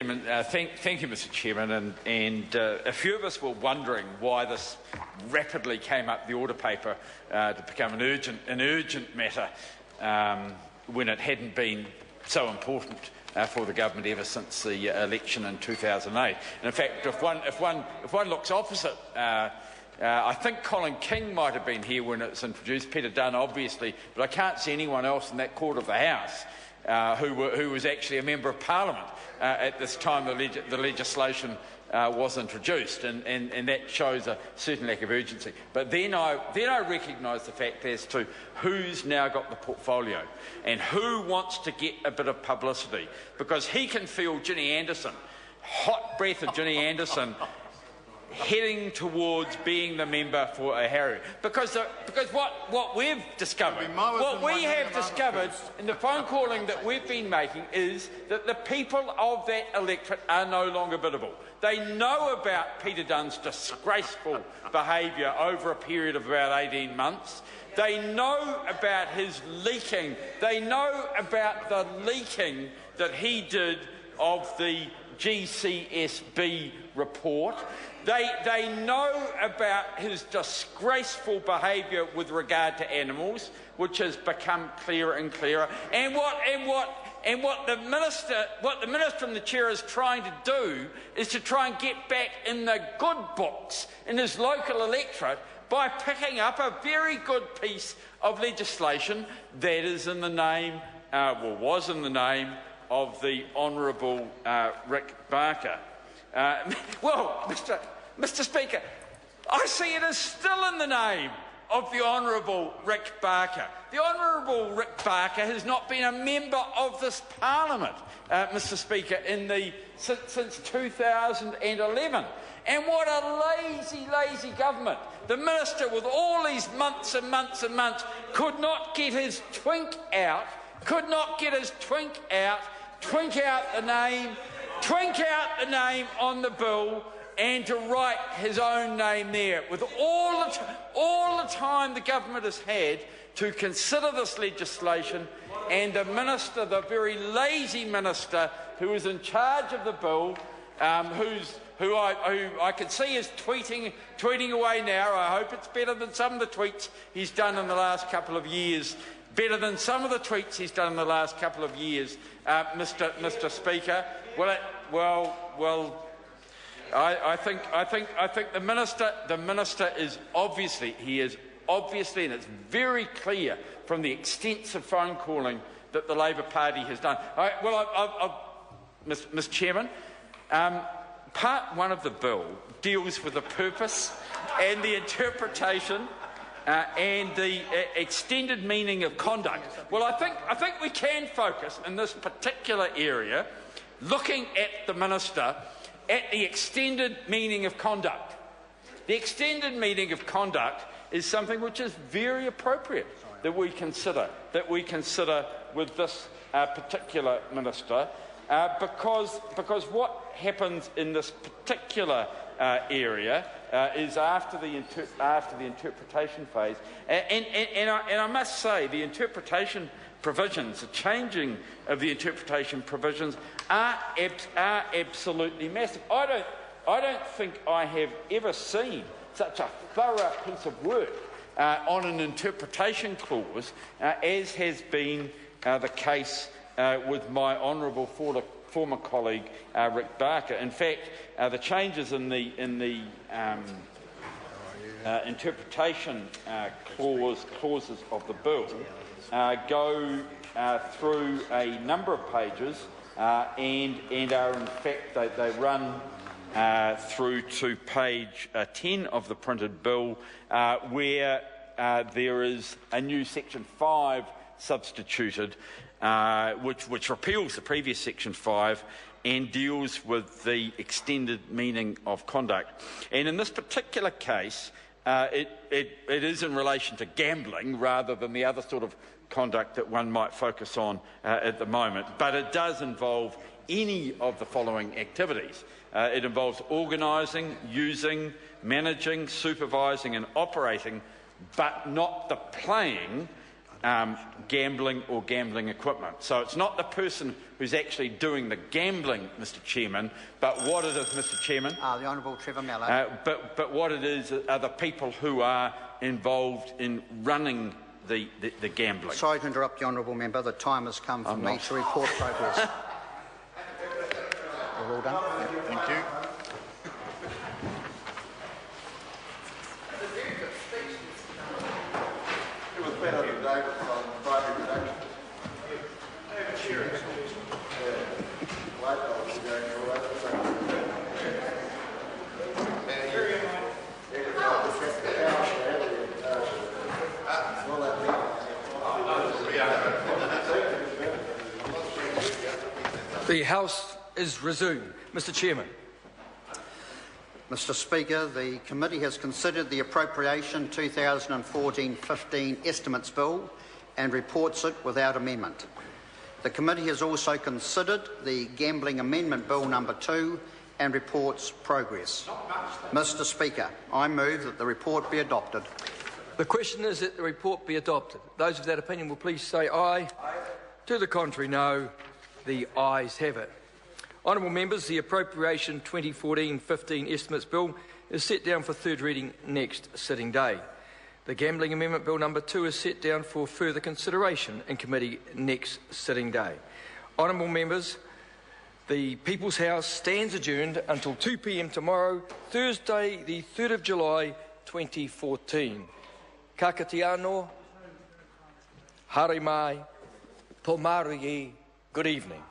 Thank you, Mr. Chairman. And a few of us were wondering why this rapidly came up the order paper to become an urgent matter when it hadn't been so important for the government ever since the election in 2008. And in fact, if one looks opposite, I think Colin King might have been here when it was introduced, Peter Dunn obviously, but I can't see anyone else in that court of the House who was actually a member of Parliament at this time the legislation was introduced, and that shows a certain lack of urgency. But then I recognise the fact as to who's now got the portfolio and who wants to get a bit of publicity, because he can feel Ginny Anderson, hot breath of Ginny Anderson, heading towards being the member for Oharu. Because what we've discovered, what we have discovered in the phone calling that we've been making is that the people of that electorate are no longer biddable. They know about Peter Dunn's disgraceful behaviour over a period of about 18 months. They know about his leaking. They know about the leaking that he did of the GCSB report. They know about his disgraceful behaviour with regard to animals, which has become clearer and clearer. And what the minister and the chair is trying to do is to try and get back in the good books in his local electorate by picking up a very good piece of legislation that is in the name, was in the name of the Honourable Rick Barker. Mr. Speaker, I see it as still in the name of the Honourable Rick Barker. The Honourable Rick Barker has not been a member of this Parliament, Mr. Speaker, since 2011. And what a lazy government. The Minister, with all these months and months and months, could not get his twink out, twink out the name on the bill, and to write his own name there, with all the time the government has had to consider this legislation, and the minister, the very lazy minister who is in charge of the bill, who I can see is tweeting away now. I hope it's better than some of the tweets he's done in the last couple of years. Mr. Speaker. I think the minister is obviously, and it's very clear from the extensive phone calling that the Labor Party has done. Mr. Chairman, Part 1 of the bill deals with the purpose and the interpretation and the extended meaning of conduct. Well, I think we can focus in this particular area, looking at the minister, at the extended meaning of conduct. The extended meaning of conduct is something which is very appropriate that we consider with this particular minister, because what happens in this particular area is after the interpretation phase, and I must say the interpretation provisions, the changing of the interpretation provisions are absolutely massive. I don't think I have ever seen such a thorough piece of work on an interpretation clause as has been the case with my honourable former colleague Rick Barker. In fact, the changes in the interpretation clauses of the bill go through a number of pages and are in fact they run through to page 10 of the printed bill, where there is a new section 5 substituted, which repeals the previous section 5 and deals with the extended meaning of conduct. And in this particular case, it is in relation to gambling rather than the other sort of conduct that one might focus on at the moment. But it does involve any of the following activities. It involves organising, using, managing, supervising and operating, but not the playing gambling or gambling equipment. So it's not the person who's actually doing the gambling, Mr Chairman, but what it is, Mr Chairman. The Honourable Trevor Mallard. But what it is are the people who are involved in running the gambling. Sorry to interrupt the Honourable Member. The time has come for me to report progress. We're all done. Thank you. The House is resumed. Mr Chairman. Mr Speaker, the committee has considered the Appropriation 2014-15 Estimates Bill and reports it without amendment. The committee has also considered the Gambling Amendment Bill No. 2 and reports progress. Mr Speaker, I move that the report be adopted. The question is that the report be adopted. Those of that opinion will please say aye. Aye. To the contrary, no. The ayes have it. Honourable Members, the Appropriation 2014-15 Estimates Bill is set down for third reading next sitting day. The Gambling Amendment Bill No. 2 is set down for further consideration in committee next sitting day. Honourable Members, the People's House stands adjourned until 2 p.m. tomorrow, Thursday the 3rd of July 2014. Ka kite anō, haere mai, tō maru i, good evening.